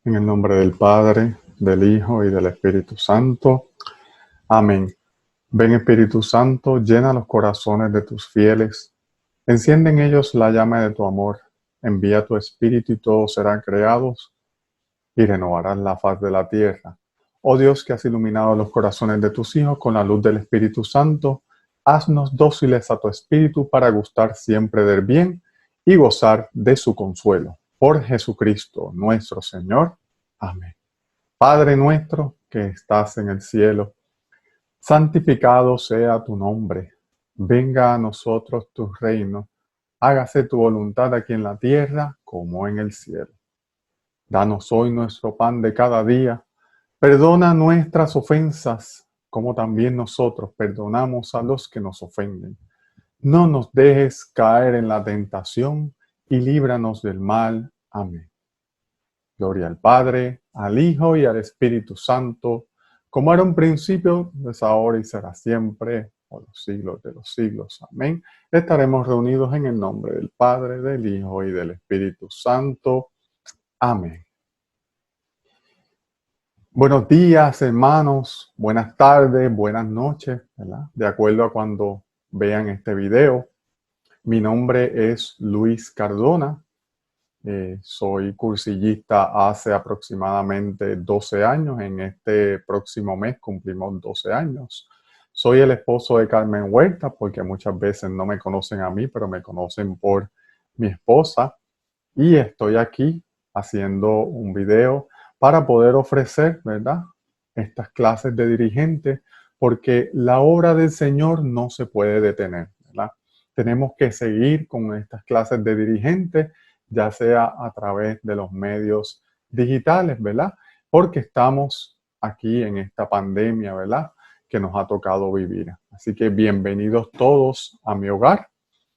En el nombre del Padre, del Hijo y del Espíritu Santo. Amén. Ven Espíritu Santo, llena los corazones de tus fieles. Enciende en ellos la llama de tu amor. Envía tu Espíritu y todos serán creados y renovarás la faz de la tierra. Oh Dios, que has iluminado los corazones de tus hijos con la luz del Espíritu Santo, haznos dóciles a tu Espíritu para gustar siempre del bien y gozar de su consuelo. Por Jesucristo nuestro Señor. Amén. Padre nuestro que estás en el cielo, santificado sea tu nombre. Venga a nosotros tu reino. Hágase tu voluntad aquí en la tierra como en el cielo. Danos hoy nuestro pan de cada día. Perdona nuestras ofensas, como también nosotros perdonamos a los que nos ofenden. No nos dejes caer en la tentación y líbranos del mal. Amén. Gloria al Padre, al Hijo y al Espíritu Santo, como era un principio, es ahora y será siempre, por los siglos de los siglos. Amén. Estaremos reunidos en el nombre del Padre, del Hijo y del Espíritu Santo. Amén. Buenos días, hermanos. Buenas tardes, buenas noches, ¿verdad? De acuerdo a cuando vean este video. Mi nombre es Luis Cardona. Soy cursillista hace aproximadamente 12 años. En este próximo mes cumplimos 12 años. Soy el esposo de Carmen Huerta, porque muchas veces no me conocen a mí, pero me conocen por mi esposa. Y estoy aquí haciendo un video para poder ofrecer, ¿verdad?, estas clases de dirigente, porque la obra del Señor no se puede detener, ¿verdad? Tenemos que seguir con estas clases de dirigente, ya sea a través de los medios digitales, ¿verdad? Porque estamos aquí en esta pandemia, ¿verdad?, que nos ha tocado vivir. Así que bienvenidos todos a mi hogar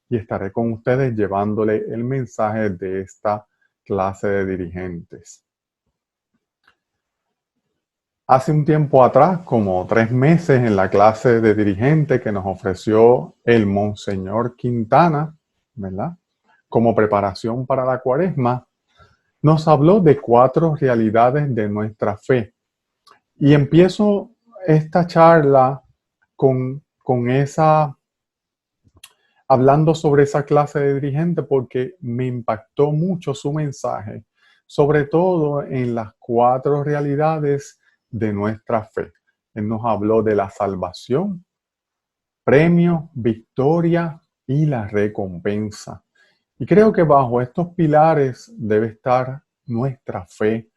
y estaré con ustedes llevándole el mensaje de esta clase de dirigentes. Hace un tiempo atrás, como 3 meses, en la clase de dirigente que nos ofreció el Monseñor Quintana, ¿verdad?, como preparación para la Cuaresma, nos habló de 4 realidades de nuestra fe. Y empiezo esta charla hablando sobre esa clase de dirigente porque me impactó mucho su mensaje, sobre todo en las 4 realidades de nuestra fe. Él nos habló de la salvación, premio, victoria y la recompensa. Y creo que bajo estos pilares debe estar nuestra fe,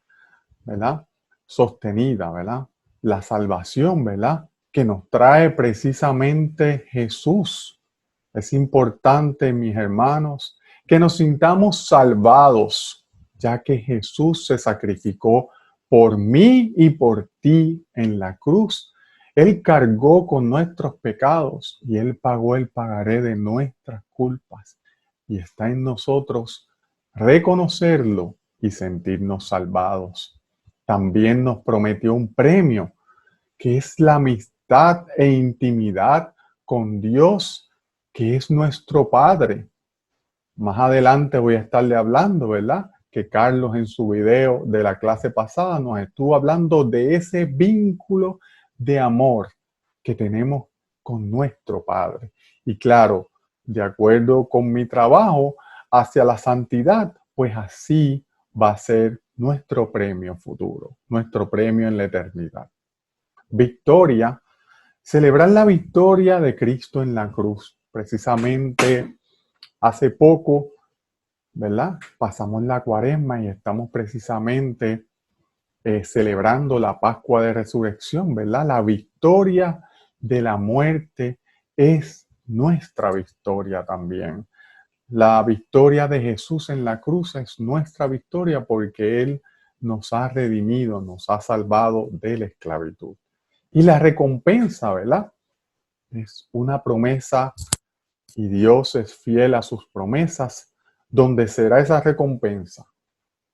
¿verdad?, sostenida, ¿verdad? La salvación, ¿verdad?, que nos trae precisamente Jesús. Es importante, mis hermanos, que nos sintamos salvados, ya que Jesús se sacrificó por mí y por ti en la cruz. Él cargó con nuestros pecados y Él pagó el pagaré de nuestras culpas. Y está en nosotros reconocerlo y sentirnos salvados. También nos prometió un premio, que es la amistad e intimidad con Dios, que es nuestro Padre. Más adelante voy a estarle hablando, ¿verdad?, que Carlos en su video de la clase pasada nos estuvo hablando de ese vínculo de amor que tenemos con nuestro Padre. Y claro, de acuerdo con mi trabajo hacia la santidad, pues así va a ser nuestro premio futuro, nuestro premio en la eternidad. Victoria, celebrar la victoria de Cristo en la cruz. Precisamente hace poco, ¿verdad?, pasamos la Cuaresma y estamos precisamente celebrando la Pascua de Resurrección, ¿verdad? La victoria de la muerte es nuestra victoria también. La victoria de Jesús en la cruz es nuestra victoria porque Él nos ha redimido, nos ha salvado de la esclavitud. Y la recompensa, ¿verdad?, es una promesa y Dios es fiel a sus promesas. ¿Dónde será esa recompensa?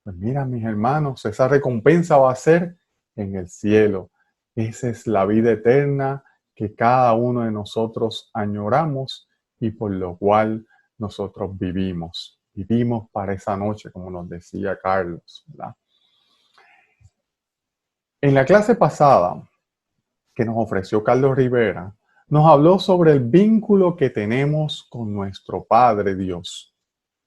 Pues mira, mis hermanos, esa recompensa va a ser en el cielo. Esa es la vida eterna que cada uno de nosotros añoramos y por lo cual nosotros vivimos. Vivimos para esa noche, como nos decía Carlos, ¿verdad? En la clase pasada que nos ofreció Carlos Rivera, nos habló sobre el vínculo que tenemos con nuestro Padre Dios.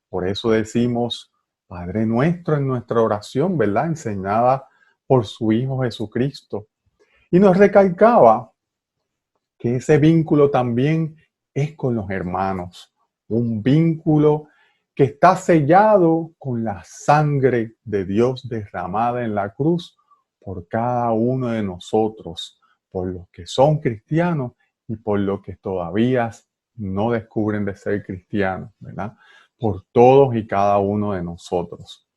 Por eso decimos Padre nuestro en nuestra oración, ¿verdad? Enseñada por su Hijo Jesucristo. Y nos recalcaba que ese vínculo también es con los hermanos. Un vínculo que está sellado con la sangre de Dios derramada en la cruz por cada uno de nosotros, por los que son cristianos y por los que todavía no descubren de ser cristianos, ¿verdad? Por todos y cada uno de nosotros.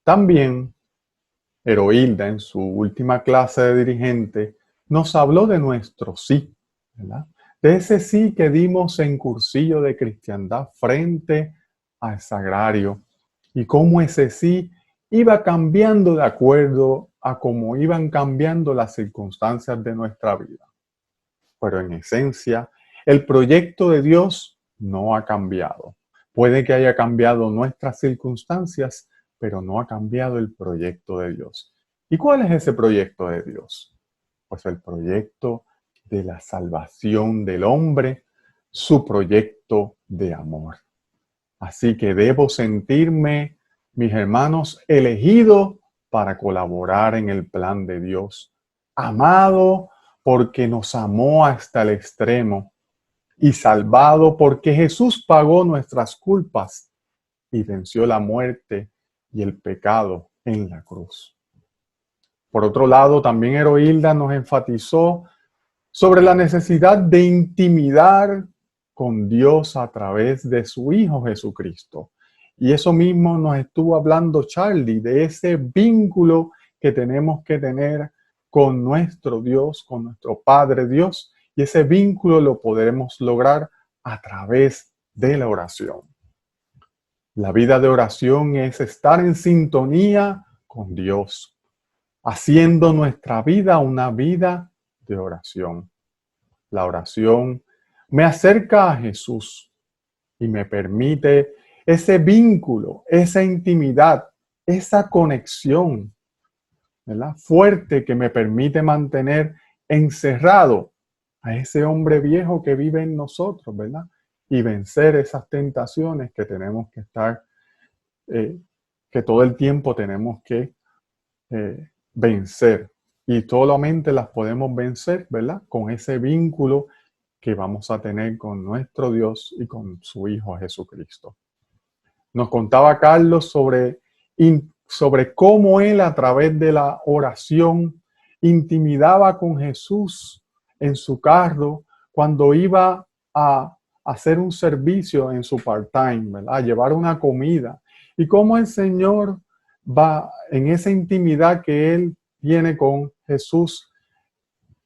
También, Heroilda, en su última clase de dirigente, nos habló de nuestro sí, ¿verdad? De ese sí que dimos en cursillo de cristiandad frente al sagrario y cómo ese sí iba cambiando de acuerdo a cómo iban cambiando las circunstancias de nuestra vida. Pero en esencia, el proyecto de Dios no ha cambiado. Puede que haya cambiado nuestras circunstancias, pero no ha cambiado el proyecto de Dios. ¿Y cuál es ese proyecto de Dios? Pues el proyecto de la salvación del hombre, su proyecto de amor. Así que debo sentirme, mis hermanos, elegido para colaborar en el plan de Dios, amado porque nos amó hasta el extremo y salvado porque Jesús pagó nuestras culpas y venció la muerte y el pecado en la cruz. Por otro lado, también Heroilda nos enfatizó sobre la necesidad de intimidar con Dios a través de su Hijo Jesucristo. Y eso mismo nos estuvo hablando Charlie, de ese vínculo que tenemos que tener con nuestro Dios, con nuestro Padre Dios. Y ese vínculo lo podremos lograr a través de la oración. La vida de oración es estar en sintonía con Dios, haciendo nuestra vida una vida de oración. La oración me acerca a Jesús y me permite ese vínculo, esa intimidad, esa conexión, ¿verdad? Fuerte que me permite mantener encerrado a ese hombre viejo que vive en nosotros, ¿verdad? Y vencer esas tentaciones que tenemos que estar, que todo el tiempo tenemos que vencer. Y solamente las podemos vencer, ¿verdad? Con ese vínculo que vamos a tener con nuestro Dios y con su Hijo Jesucristo. Nos contaba Carlos sobre cómo él a través de la oración intimidaba con Jesús en su carro cuando iba a hacer un servicio en su part-time, ¿verdad? A llevar una comida. Y cómo el Señor va en esa intimidad que él tiene con Jesús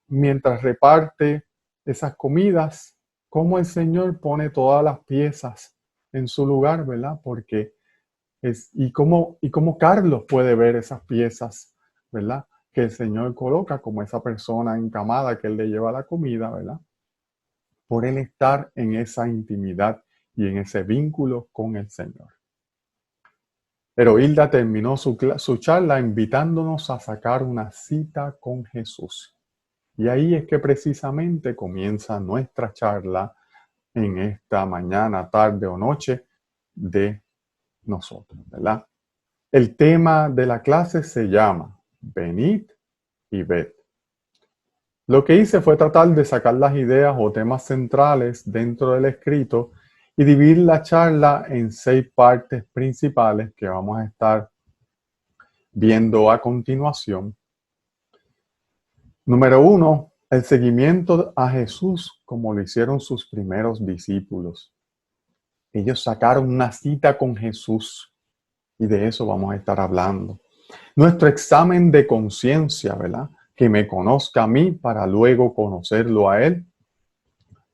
mientras reparte esas comidas, cómo el Señor pone todas las piezas en su lugar, ¿verdad? Porque y cómo Carlos puede ver esas piezas, ¿verdad? Que el Señor coloca como esa persona encamada que él le lleva la comida, ¿verdad? Por él estar en esa intimidad y en ese vínculo con el Señor. Pero Hilda terminó su charla invitándonos a sacar una cita con Jesús. Y ahí es que precisamente comienza nuestra charla en esta mañana, tarde o noche de nosotros, ¿verdad? El tema de la clase se llama Venid y ved. Lo que hice fue tratar de sacar las ideas o temas centrales dentro del escrito y dividir la charla en 6 partes principales que vamos a estar viendo a continuación. Número 1, el seguimiento a Jesús como lo hicieron sus primeros discípulos. Ellos sacaron una cita con Jesús y de eso vamos a estar hablando. Nuestro examen de conciencia, ¿verdad? Que me conozca a mí para luego conocerlo a él.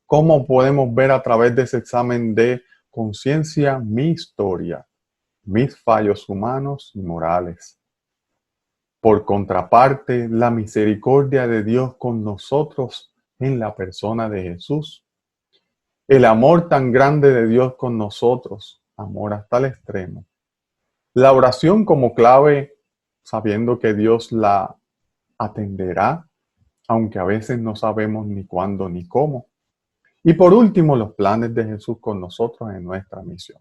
¿Cómo podemos ver a través de ese examen de conciencia mi historia, mis fallos humanos y morales? Por contraparte, la misericordia de Dios con nosotros en la persona de Jesús. El amor tan grande de Dios con nosotros, amor hasta el extremo. La oración como clave, sabiendo que Dios la atenderá, aunque a veces no sabemos ni cuándo ni cómo. Y por último, los planes de Jesús con nosotros en nuestra misión.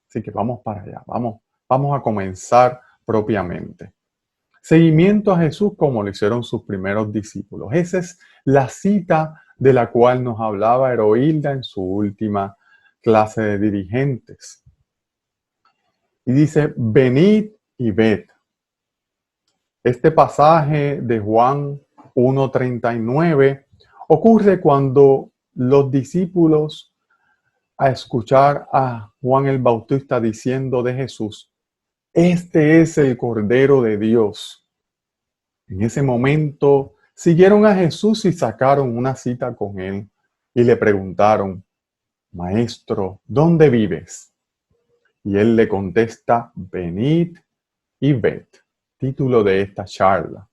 Así que vamos para allá, vamos a comenzar propiamente. Seguimiento a Jesús como lo hicieron sus primeros discípulos. Esa es la cita de la cual nos hablaba Heroilda en su última clase de dirigentes. Y dice, venid y ved. Este pasaje de Juan 1:39 ocurre cuando los discípulos, a escuchar a Juan el Bautista diciendo de Jesús, este es el Cordero de Dios. En ese momento siguieron a Jesús y sacaron una cita con él y le preguntaron, Maestro, ¿dónde vives? Y él le contesta, venid y ved. Título de esta charla.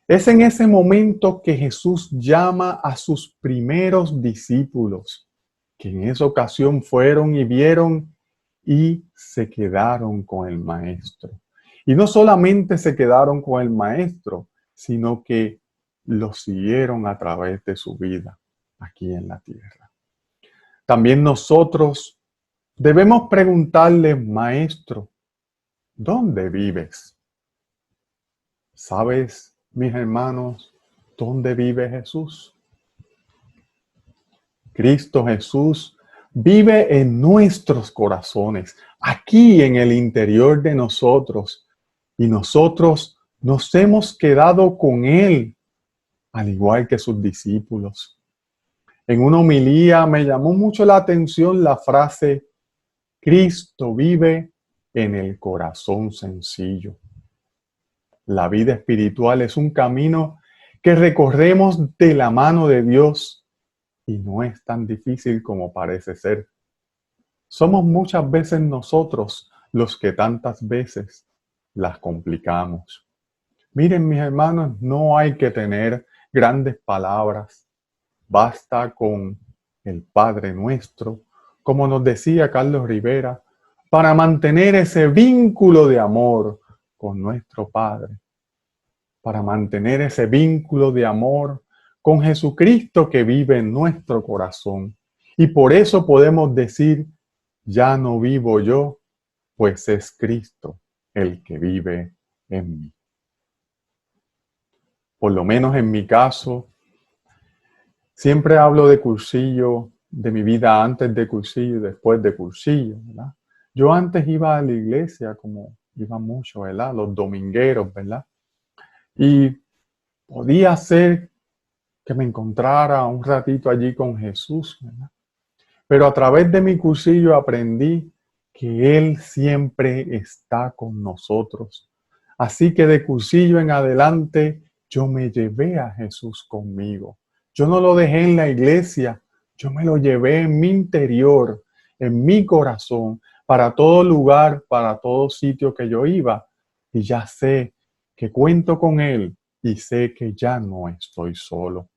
Es en ese momento que Jesús llama a sus primeros discípulos, que en esa ocasión fueron y vieron y se quedaron con el Maestro. Y no solamente se quedaron con el Maestro, sino que lo siguieron a través de su vida aquí en la tierra. También nosotros debemos preguntarle, Maestro, ¿dónde vives? ¿Sabes, mis hermanos, dónde vive Jesús? Cristo Jesús vive en nuestros corazones, aquí en el interior de nosotros, y nosotros nos hemos quedado con Él, al igual que sus discípulos. En una homilía me llamó mucho la atención la frase, Cristo vive en el corazón sencillo. La vida espiritual es un camino que recorremos de la mano de Dios y no es tan difícil como parece ser. Somos muchas veces nosotros los que tantas veces las complicamos. Miren, mis hermanos, no hay que tener grandes palabras. Basta con el Padre Nuestro, como nos decía Carlos Rivera, para mantener ese vínculo de amor con nuestro Padre, para mantener ese vínculo de amor con Jesucristo que vive en nuestro corazón. Y por eso podemos decir, ya no vivo yo, pues es Cristo el que vive en mí. Por lo menos en mi caso, siempre hablo de Cursillo, de mi vida antes de Cursillo y después de Cursillo, ¿verdad? Yo antes iba a la iglesia, como iba mucho, ¿verdad? Los domingueros, ¿verdad? Y podía ser que me encontrara un ratito allí con Jesús, ¿verdad? Pero a través de mi Cursillo aprendí que Él siempre está con nosotros. Así que de Cursillo en adelante yo me llevé a Jesús conmigo. Yo no lo dejé en la iglesia, yo me lo llevé en mi interior, en mi corazón, para todo lugar, para todo sitio que yo iba. Y ya sé que cuento con Él y sé que ya no estoy solo.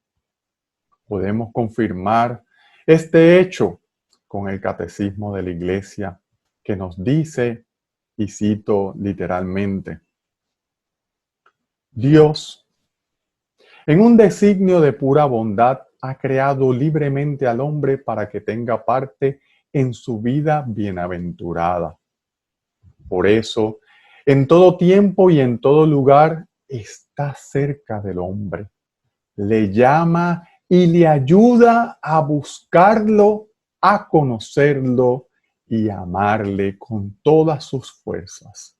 Podemos confirmar este hecho con el catecismo de la iglesia que nos dice, y cito literalmente, Dios, en un designio de pura bondad, ha creado libremente al hombre para que tenga parte en su vida bienaventurada. Por eso, en todo tiempo y en todo lugar, está cerca del hombre. Le llama y le ayuda a buscarlo, a conocerlo y a amarle con todas sus fuerzas.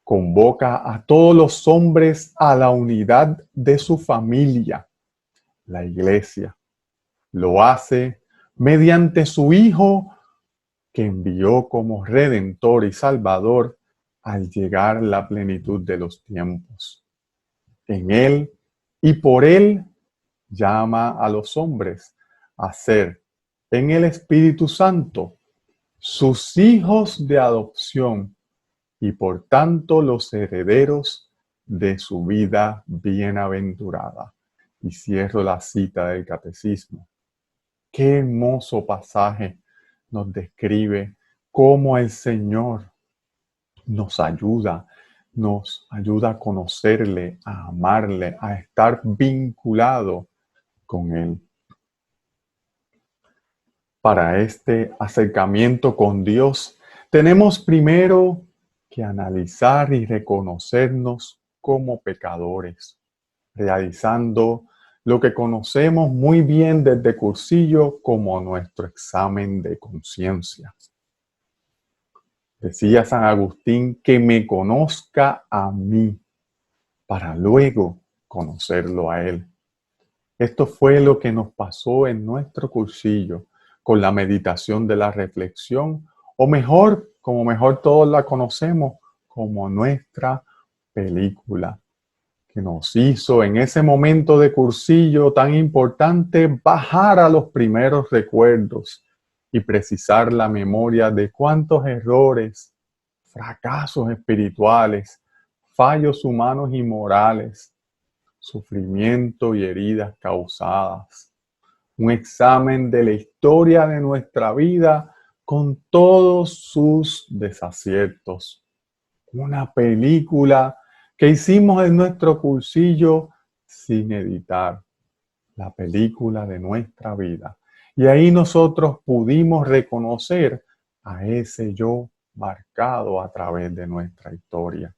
Convoca a todos los hombres a la unidad de su familia, la iglesia. Lo hace mediante su Hijo que envió como Redentor y Salvador al llegar la plenitud de los tiempos. En Él y por Él llama a los hombres a ser en el Espíritu Santo sus hijos de adopción y por tanto los herederos de su vida bienaventurada. Y cierro la cita del catecismo. Qué hermoso pasaje nos describe cómo el Señor nos ayuda, nos ayuda a conocerle, a amarle, a estar vinculado con Él. Para este acercamiento con Dios, tenemos primero que analizar y reconocernos como pecadores, realizando lo que conocemos muy bien desde cursillo como nuestro examen de conciencia. Decía San Agustín que me conozca a mí para luego conocerlo a Él. Esto fue lo que nos pasó en nuestro cursillo con la meditación de la reflexión, o mejor, como mejor todos la conocemos, como nuestra película, que nos hizo en ese momento de cursillo tan importante bajar a los primeros recuerdos y precisar la memoria de cuántos errores, fracasos espirituales, fallos humanos y morales, sufrimiento y heridas causadas. Un examen de la historia de nuestra vida con todos sus desaciertos. Una película que hicimos en nuestro cursillo sin editar. La película de nuestra vida. Y ahí nosotros pudimos reconocer a ese yo marcado a través de nuestra historia.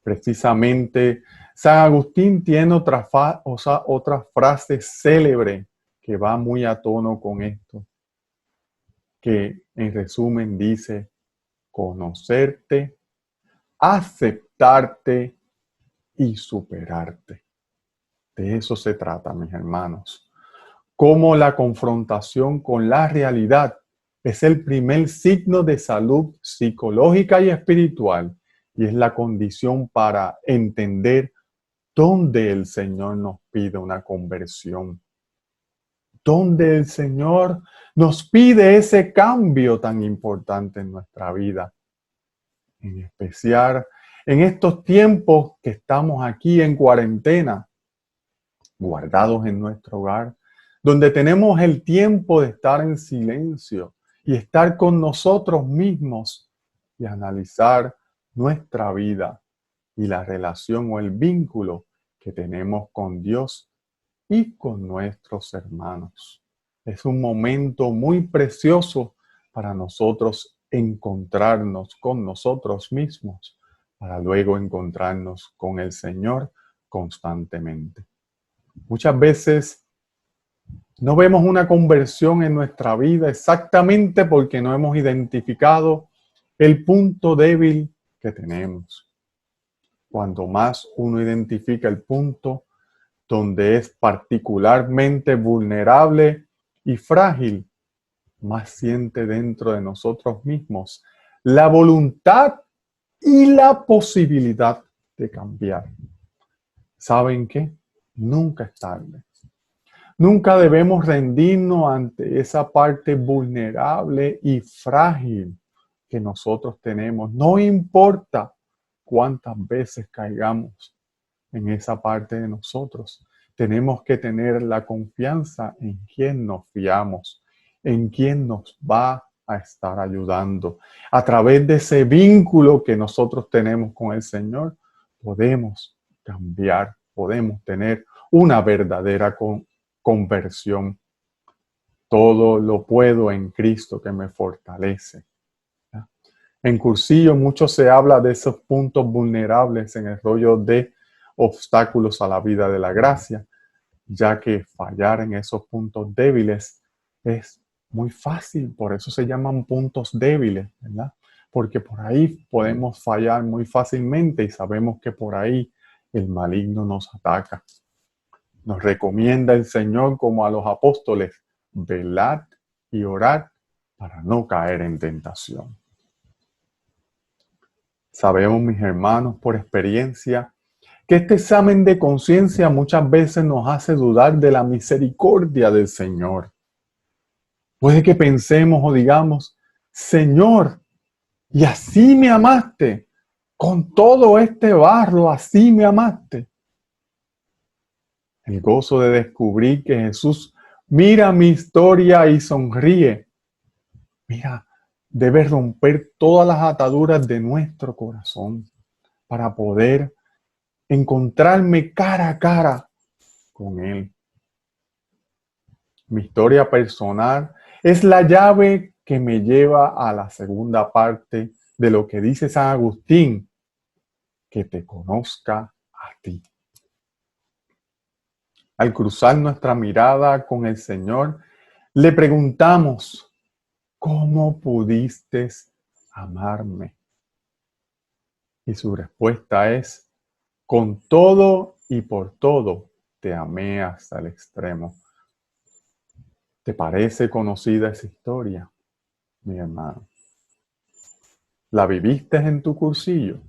Precisamente, San Agustín tiene otra frase célebre que va muy a tono con esto, que en resumen dice: conocerte, aceptarte y superarte. De eso se trata, mis hermanos. Cómo la confrontación con la realidad es el primer signo de salud psicológica y espiritual, y es la condición para entender dónde el Señor nos pide una conversión, dónde el Señor nos pide ese cambio tan importante en nuestra vida, en especial en estos tiempos que estamos aquí en cuarentena, guardados en nuestro hogar, donde tenemos el tiempo de estar en silencio y estar con nosotros mismos y analizar nuestra vida y la relación o el vínculo que tenemos con Dios y con nuestros hermanos. Es un momento muy precioso para nosotros encontrarnos con nosotros mismos, para luego encontrarnos con el Señor constantemente. Muchas veces no vemos una conversión en nuestra vida exactamente porque no hemos identificado el punto débil que tenemos. Cuanto más uno identifica el punto donde es particularmente vulnerable y frágil, más siente dentro de nosotros mismos la voluntad y la posibilidad de cambiar. ¿Saben qué? Nunca es tarde. Nunca debemos rendirnos ante esa parte vulnerable y frágil que nosotros tenemos. No importa cuántas veces caigamos en esa parte de nosotros. Tenemos que tener la confianza en quien nos fiamos, en quien nos va a estar ayudando. A través de ese vínculo que nosotros tenemos con el Señor, podemos cambiar, podemos tener una verdadera conversión. Todo lo puedo en Cristo que me fortalece. En cursillo mucho se habla de esos puntos vulnerables en el rollo de obstáculos a la vida de la gracia, ya que fallar en esos puntos débiles es muy fácil, por eso se llaman puntos débiles, ¿verdad? Porque por ahí podemos fallar muy fácilmente y sabemos que por ahí el maligno nos ataca. Nos recomienda el Señor, como a los apóstoles, velad y orad para no caer en tentación. Sabemos, mis hermanos, por experiencia, que este examen de conciencia muchas veces nos hace dudar de la misericordia del Señor. Puede que pensemos o digamos: Señor, y así me amaste, con todo este barro, así me amaste. El gozo de descubrir que Jesús mira mi historia y sonríe. Mira, debe romper todas las ataduras de nuestro corazón. para poder encontrarme cara a cara con Él. Mi historia personal es la llave que me lleva a la segunda parte de lo que dice San Agustín, que te conozca a ti. Al cruzar nuestra mirada con el Señor, le preguntamos, ¿cómo pudiste amarme? Y su respuesta es, con todo y por todo te amé hasta el extremo. ¿Te parece conocida esa historia, mi hermano? ¿La viviste en tu cursillo?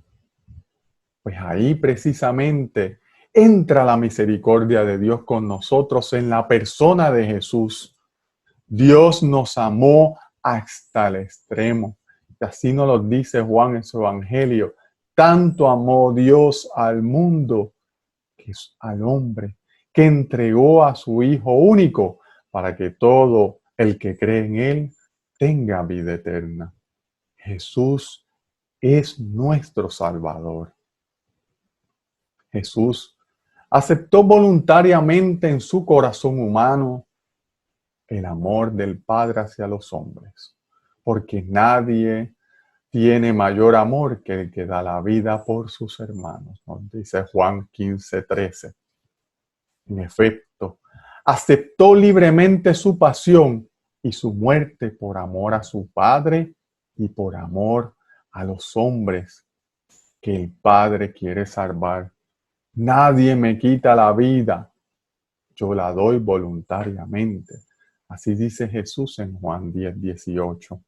Pues ahí precisamente entra la misericordia de Dios con nosotros en la persona de Jesús. Dios nos amó hasta el extremo. Y así nos lo dice Juan en su Evangelio. Tanto amó Dios al mundo, que es al hombre, que entregó a su Hijo único para que todo el que cree en Él tenga vida eterna. Jesús es nuestro Salvador. Jesús aceptó voluntariamente en su corazón humano el amor del Padre hacia los hombres, porque nadie tiene mayor amor que el que da la vida por sus hermanos, nos dice Juan 15:13. En efecto, aceptó libremente su pasión y su muerte por amor a su Padre y por amor a los hombres que el Padre quiere salvar. Nadie me quita la vida, yo la doy voluntariamente. Así dice Jesús en Juan 10:18.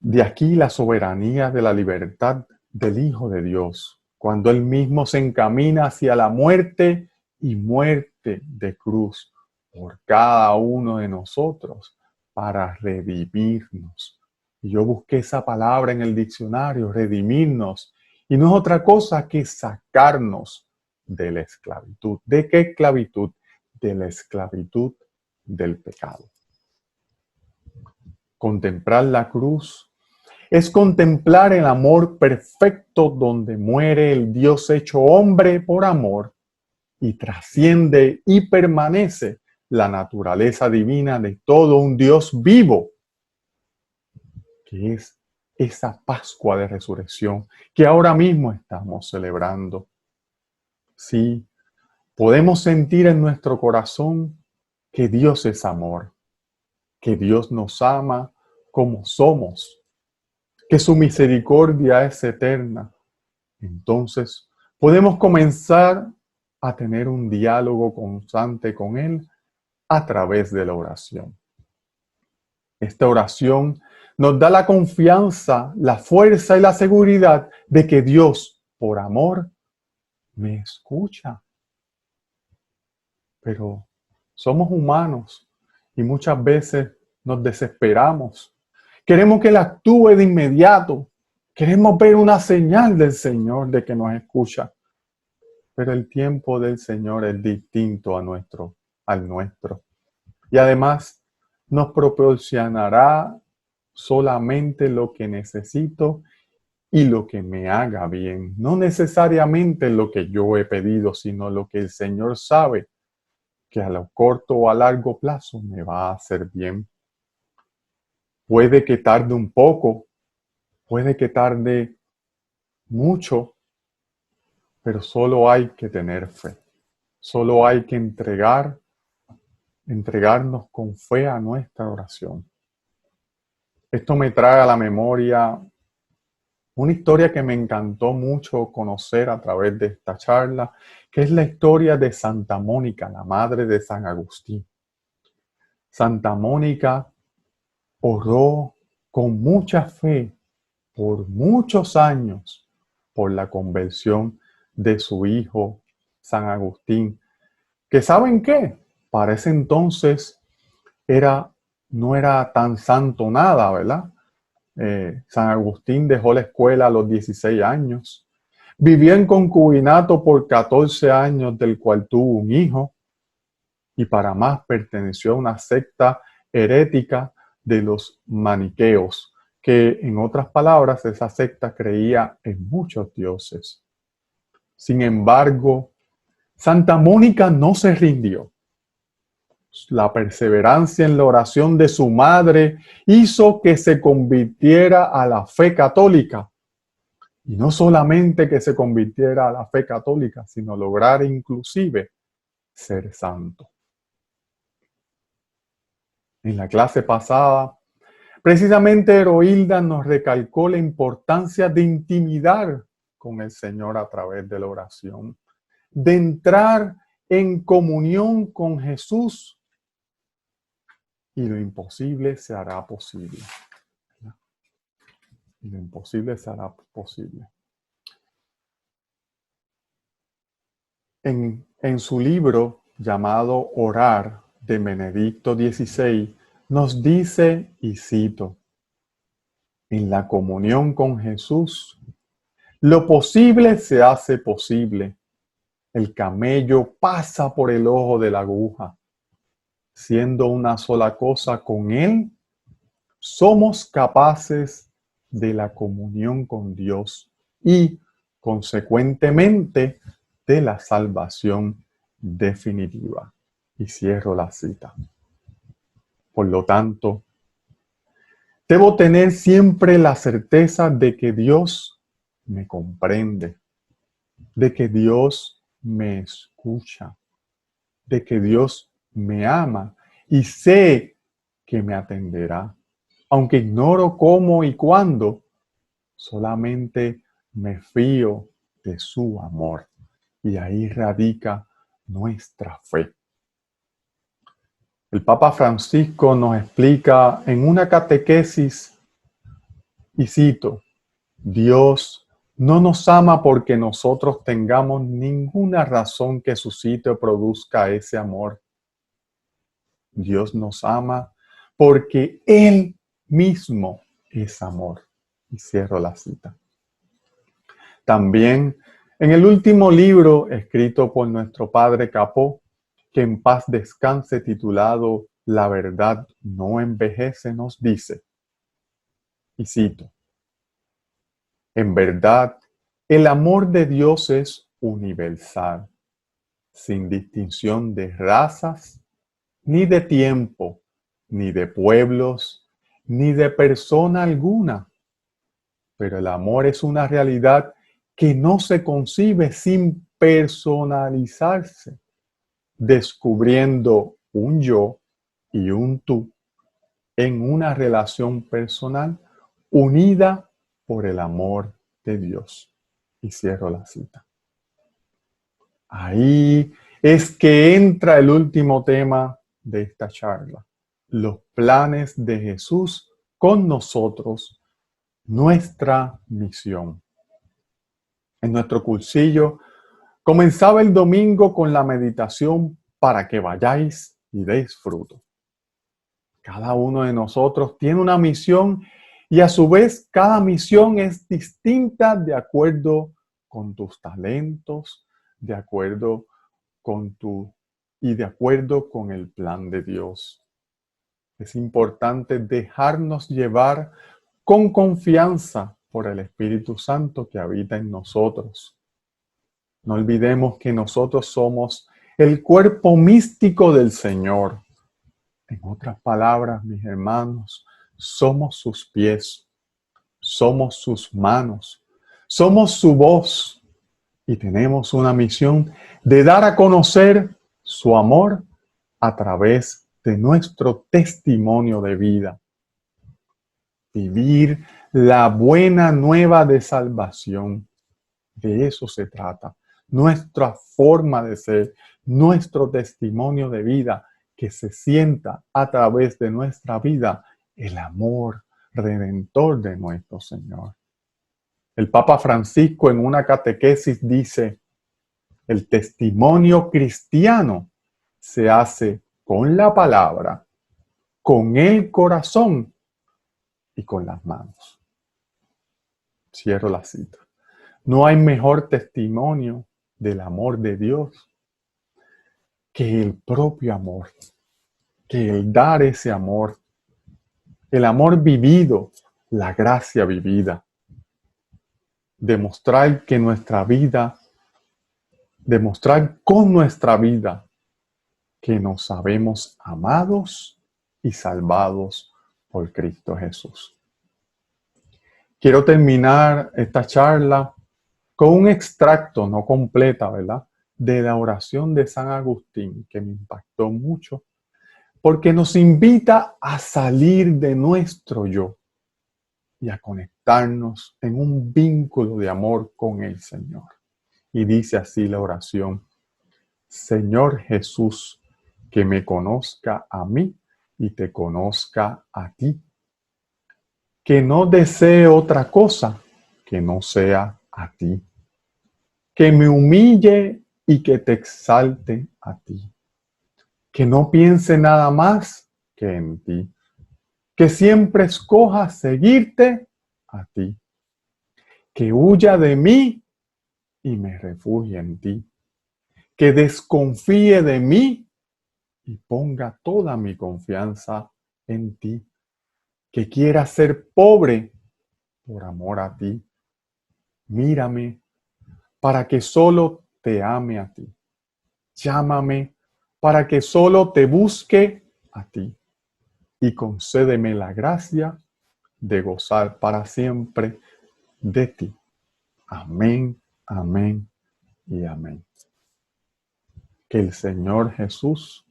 De aquí la soberanía de la libertad del Hijo de Dios, cuando Él mismo se encamina hacia la muerte y muerte de cruz por cada uno de nosotros para redimirnos. Y yo busqué esa palabra en el diccionario, redimirnos, y no es otra cosa que sacarnos de la esclavitud. ¿De qué esclavitud? De la esclavitud del pecado. Contemplar la cruz es contemplar el amor perfecto donde muere el Dios hecho hombre por amor y trasciende y permanece la naturaleza divina de todo un Dios vivo, que es esa Pascua de Resurrección que ahora mismo estamos celebrando. Sí, podemos sentir en nuestro corazón que Dios es amor, que Dios nos ama como somos, que su misericordia es eterna. Entonces, podemos comenzar a tener un diálogo constante con Él a través de la oración. Esta oración nos da la confianza, la fuerza y la seguridad de que Dios, por amor, me escucha. Pero somos humanos y muchas veces nos desesperamos. Queremos que Él actúe de inmediato. Queremos ver una señal del Señor de que nos escucha. Pero el tiempo del Señor es distinto al nuestro. Y además nos proporcionará solamente lo que necesito y lo que me haga bien. No necesariamente lo que yo he pedido, sino lo que el Señor sabe que a lo corto o a largo plazo me va a hacer bien. Puede que tarde un poco, puede que tarde mucho, pero solo hay que tener fe. Solo hay que entregarnos con fe a nuestra oración. Esto me trae a la memoria una historia que me encantó mucho conocer a través de esta charla, que es la historia de Santa Mónica, la madre de San Agustín. Santa Mónica oró con mucha fe por muchos años por la conversión de su hijo San Agustín, que ¿saben qué? Para ese entonces no era tan santo nada, ¿verdad? San Agustín dejó la escuela a los 16 años, vivió en concubinato por 14 años, del cual tuvo un hijo, y para más perteneció a una secta herética de los maniqueos, que, en otras palabras, esa secta creía en muchos dioses. Sin embargo, Santa Mónica no se rindió. La perseverancia en la oración de su madre hizo que se convirtiera a la fe católica. Y no solamente que se convirtiera a la fe católica, sino lograr inclusive ser santo. En la clase pasada, precisamente Heroilda nos recalcó la importancia de intimidar con el Señor a través de la oración, de entrar en comunión con Jesús, y lo imposible se hará posible. Y lo imposible se hará posible. En su libro llamado Orar, de Benedicto XVI, nos dice, y cito, en la comunión con Jesús, lo posible se hace posible. El camello pasa por el ojo de la aguja. Siendo una sola cosa con Él, somos capaces de la comunión con Dios y, consecuentemente, de la salvación definitiva. Y cierro la cita. Por lo tanto, debo tener siempre la certeza de que Dios me comprende, de que Dios me escucha, de que Dios me ama y sé que me atenderá. Aunque ignoro cómo y cuándo, solamente me fío de su amor. Y ahí radica nuestra fe. El Papa Francisco nos explica en una catequesis, y cito, Dios no nos ama porque nosotros tengamos ninguna razón que suscite o produzca ese amor. Dios nos ama porque Él mismo es amor. Y cierro la cita. También en el último libro escrito por nuestro padre Capó, que en paz descanse, titulado La verdad no envejece, nos dice, y cito, en verdad, el amor de Dios es universal, sin distinción de razas, ni de tiempo, ni de pueblos, ni de persona alguna. Pero el amor es una realidad que no se concibe sin personalizarse, descubriendo un yo y un tú en una relación personal unida por el amor de Dios. Y cierro la cita. Ahí es que entra el último tema de esta charla, los planes de Jesús con nosotros, nuestra misión. En nuestro cursillo comenzaba el domingo con la meditación para que vayáis y deis fruto. Cada uno de nosotros tiene una misión y a su vez cada misión es distinta de acuerdo con tus talentos, de acuerdo de acuerdo con el plan de Dios. Es importante dejarnos llevar con confianza por el Espíritu Santo que habita en nosotros. No olvidemos que nosotros somos el cuerpo místico del Señor. En otras palabras, mis hermanos, somos sus pies, somos sus manos, somos su voz y tenemos una misión de dar a conocer su amor a través de nuestro testimonio de vida. Vivir la buena nueva de salvación. De eso se trata. Nuestra forma de ser, nuestro testimonio de vida, que se sienta a través de nuestra vida el amor redentor de nuestro Señor. El Papa Francisco en una catequesis dice, el testimonio cristiano se hace con la palabra, con el corazón y con las manos. Cierro la cita. No hay mejor testimonio del amor de Dios que el propio amor, que el dar ese amor, el amor vivido, la gracia vivida. Demostrar con nuestra vida que nos sabemos amados y salvados por Cristo Jesús. Quiero terminar esta charla con un extracto, no completa, ¿verdad?, de la oración de San Agustín, que me impactó mucho, porque nos invita a salir de nuestro yo y a conectarnos en un vínculo de amor con el Señor. Y dice así la oración: Señor Jesús, que me conozca a mí y te conozca a ti. Que no desee otra cosa que no sea a ti. Que me humille y que te exalte a ti. Que no piense nada más que en ti. Que siempre escoja seguirte a ti. Que huya de mí y me refugie en ti. Que desconfíe de mí y ponga toda mi confianza en ti. Que quiera ser pobre por amor a ti. Mírame para que solo te ame a ti. Llámame para que solo te busque a ti. Y concédeme la gracia de gozar para siempre de ti. Amén, amén y amén. Que el Señor Jesús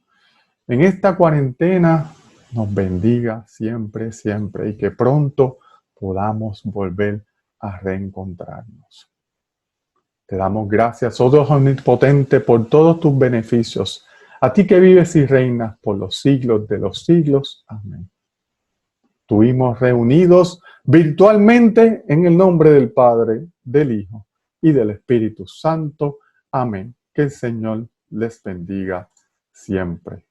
en esta cuarentena nos bendiga siempre, siempre, y que pronto podamos volver a reencontrarnos. Te damos gracias, oh Dios omnipotente, por todos tus beneficios. A ti que vives y reinas por los siglos de los siglos. Amén. Estuvimos reunidos virtualmente en el nombre del Padre, del Hijo y del Espíritu Santo. Amén. Que el Señor les bendiga siempre.